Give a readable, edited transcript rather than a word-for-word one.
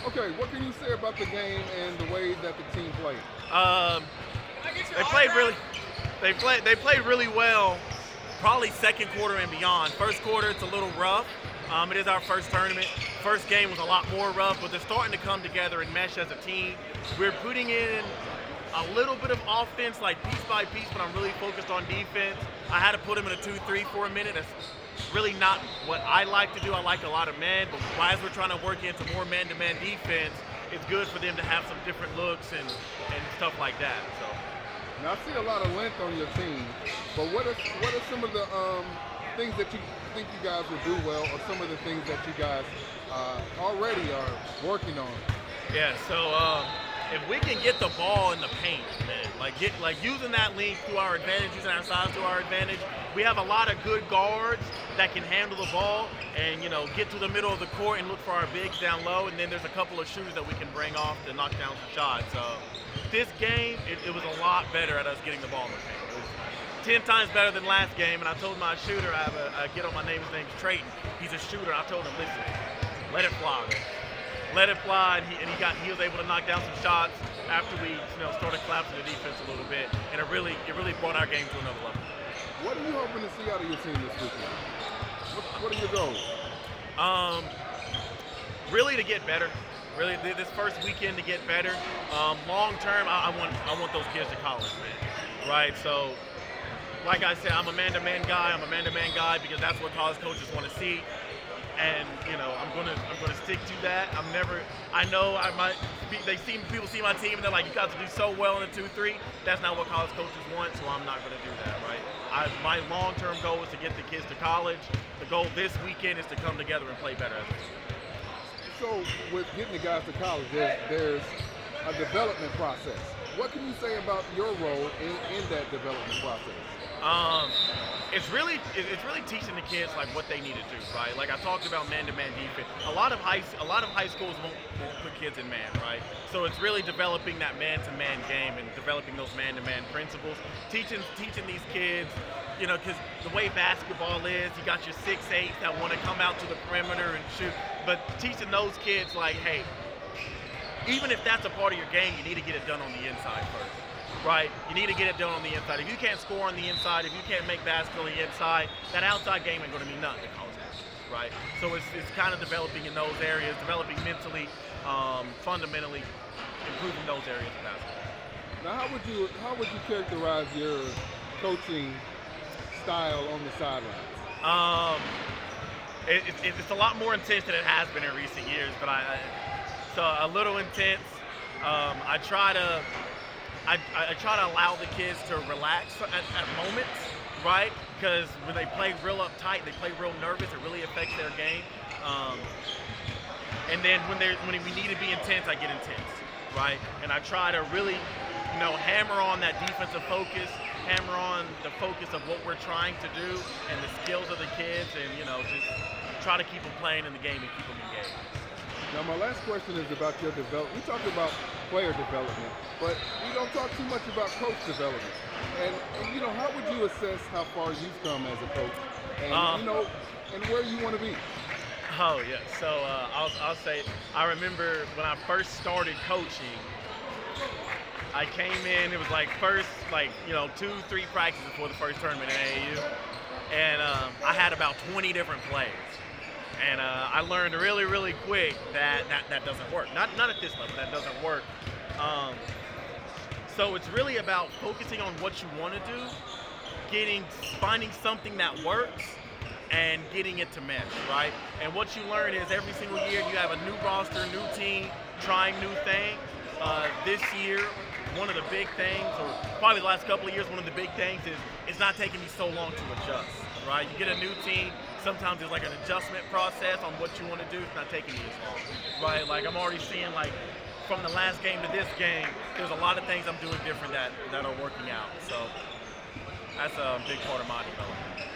Okay, what can you say about the game and the way that the team played? Um, they played really, they played really well. Probably second quarter and beyond. First quarter, it's a little rough. It is our first tournament. First game was a lot more rough, but they're starting to come together and mesh as a team. We're putting in a little bit of offense, like piece by piece, but I'm really focused on defense. I had to put him in a 2-3 for a minute. That's really not what I like to do. I like a lot of men, but as we're trying to work into more man-to-man defense, it's good for them to have some different looks and stuff like that. So. Now I see a lot of length on your team, but what are some of the things that you think you guys will do well, or some of the things that you guys already are working on? Yeah, so if we can get the ball in the paint, man, like using that length to our advantage, using our size to our advantage, we have a lot of good guards that can handle the ball and get to the middle of the court and look for our bigs down low, and then there's a couple of shooters that we can bring off to knock down some shots. So this game, it was a lot better at us getting the ball in the paint. It was 10 times better than last game, and I told my shooter, I have a kid on my name, his name's Trayton. He's a shooter. I told him, listen, let it fly, man. Let it fly, and he was able to knock down some shots after we started collapsing the defense a little bit, and it really brought our game to another level. What are you hoping to see out of your team this weekend? What are your goals? Really to get better. Really, this first weekend to get better. Long term, I want those kids to college, man. Right? So, like I said, I'm a man-to-man guy. I'm a man-to-man guy because that's what college coaches want to see. And I'm gonna stick to that. I know I might. People see my team and they're like, you got to do so well in the 2-3. That's not what college coaches want, so I'm not gonna do that, right? My long-term goal is to get the kids to college. The goal this weekend is to come together and play better as a team. So with getting the guys to college, there's a development process. What can you say about your role in that development process? It's really teaching the kids like what they need to do, right? Like I talked about man-to-man defense. A lot of high schools won't put kids in man, right? So it's really developing that man-to-man game and developing those man-to-man principles. Teaching these kids, because the way basketball is, you got your 6'8" that want to come out to the perimeter and shoot, but teaching those kids like, hey, even if that's a part of your game, you need to get it done on the inside first. Right, you need to get it done on the inside. If you can't score on the inside, if you can't make baskets on the inside, that outside game ain't going to mean nothing to college basketball, right? So it's kind of developing in those areas, developing mentally, fundamentally, improving those areas of basketball. Now, how would you characterize your coaching style on the sidelines? It's a lot more intense than it has been in recent years, but so a little intense. I try to allow the kids to relax at moments, right? Because when they play real uptight, they play real nervous, it really affects their game. And then when we need to be intense, I get intense, right? And I try to really, hammer on that defensive focus, hammer on the focus of what we're trying to do and the skills of the kids, and just try to keep them playing in the game and keep them engaged. Now, my last question is about your development. We talked about player development, but we don't talk too much about coach development. And how would you assess how far you've come as a coach, and and where you want to be? Oh yeah. So I'll say I remember when I first started coaching. I came in. It was like first 2-3 practices before the first tournament in AAU, and I had about 20 different plays. And I learned really, really quick that doesn't work. Not at this level, that doesn't work. So it's really about focusing on what you want to do, finding something that works, and getting it to mesh, right? And what you learn is every single year you have a new roster, new team, trying new things. This year, one of the big things, or probably the last couple of years, one of the big things is it's not taking me so long to adjust, right? You get a new team, sometimes there's like an adjustment process on what you want to do. It's not taking me as long, right? Like I'm already seeing from the last game to this game, there's a lot of things I'm doing different that are working out. So that's a big part of my development.